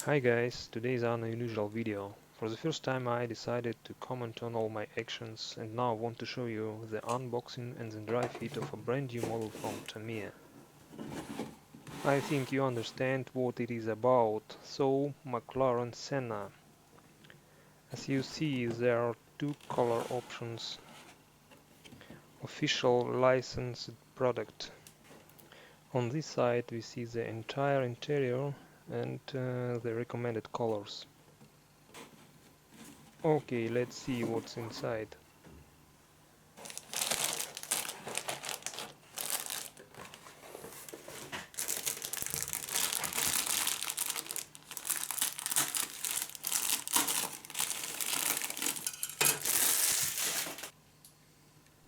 Hi guys, today is an unusual video. For the first time I decided to comment on all my actions and now I want to show you the unboxing and the dry fit of a brand new model from Tamiya. I think you understand what it is about, so McLaren Senna. As you see, there are two color options. Official licensed product. On this side we see the entire interior and the recommended colors. Okay, let's see what's inside.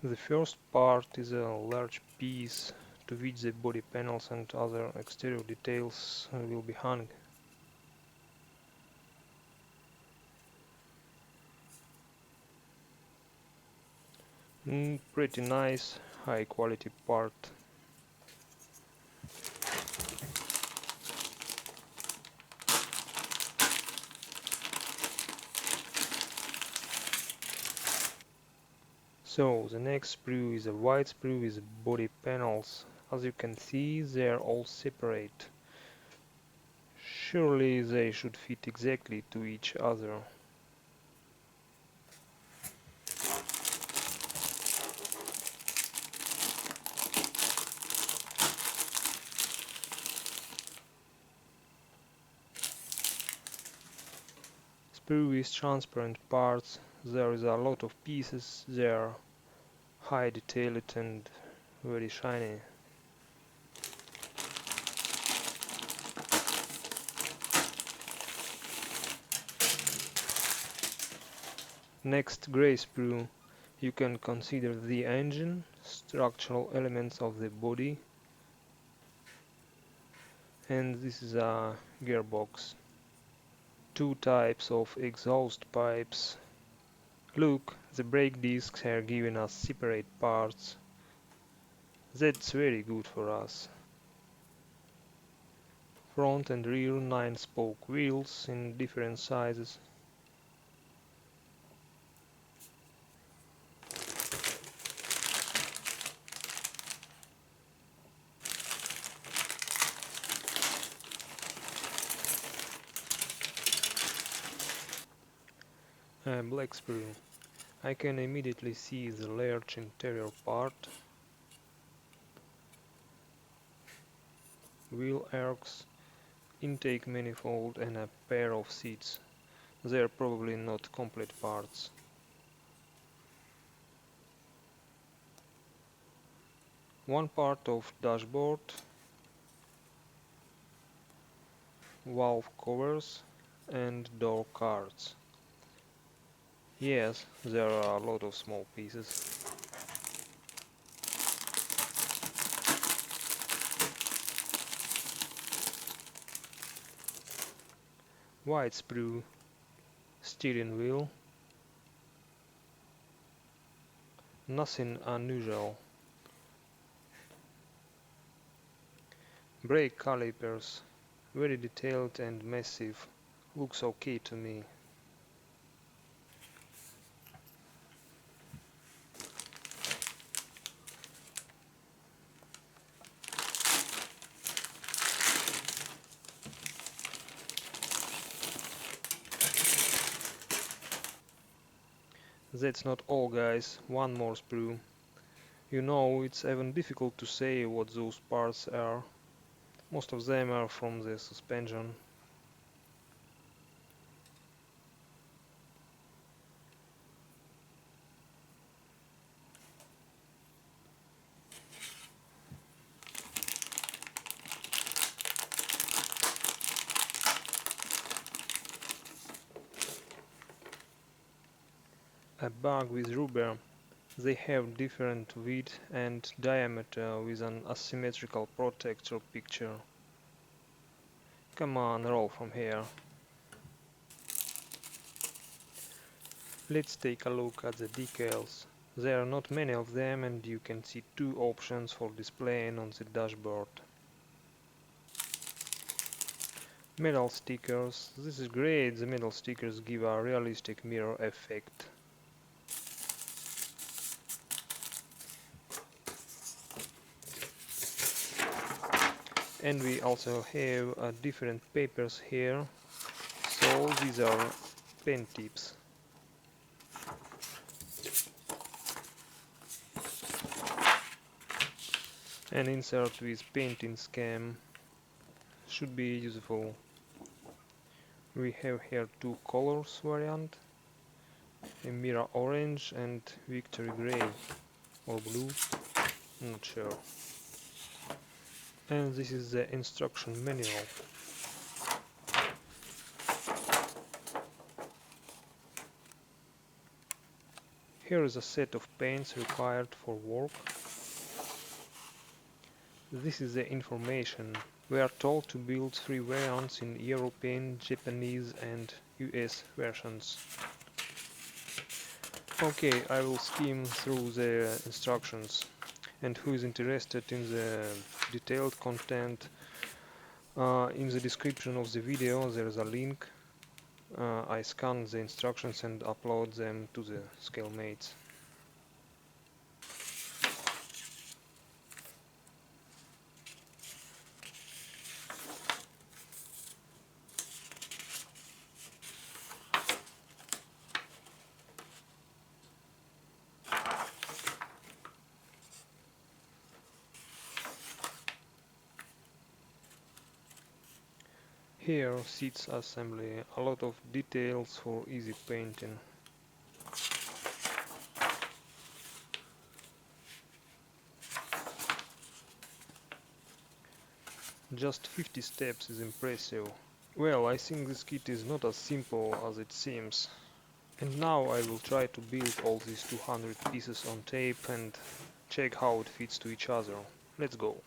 The first part is a large piece to which the body panels and other exterior details will be hung. Pretty nice, high quality part. So the next sprue is a white sprue with body panels. As you can see, they are all separate. Surely they should fit exactly to each other. Sprue is transparent parts. There is a lot of pieces. They are high detailed and very shiny. Next, gray sprue. You can consider the engine, structural elements of the body, and this is a gearbox. Two types of exhaust pipes. Look, the brake discs are giving us separate parts. That's very good for us. Front and rear 9-spoke wheels in different sizes. Black sprue. I can immediately see the large interior part, wheel arcs, intake manifold and a pair of seats. They are probably not complete parts. One part of dashboard, valve covers and door cards. Yes, there are a lot of small pieces. White sprue, steering wheel, nothing unusual. Brake calipers, very detailed and massive, looks okay to me. That's not all guys, one more sprue. You know, it's even difficult to say what those parts are. Most of them are from the suspension. A bag with rubber. They have different width and diameter with an asymmetrical protector picture. Come on, roll from here. Let's take a look at the decals. There are not many of them and you can see two options for displaying on the dashboard. Metal stickers. This is great, the metal stickers give a realistic mirror effect. And we also have different papers here. So these are pen tips. An insert with painting scheme should be useful. We have here two colors variant, a mirror orange and victory gray or blue, not sure. And this is the instruction manual. Here is a set of paints required for work. This is the information. We are told to build 3 variants in European, Japanese and US versions. Okay, I will skim through the instructions. And who is interested in the detailed content, in the description of the video there is a link. I scan the instructions and upload them to the Scalemates. Here seats assembly, a lot of details for easy painting. Just 50 steps is impressive. Well, I think this kit is not as simple as it seems. And now I will try to build all these 200 pieces on tape and check how it fits to each other. Let's go.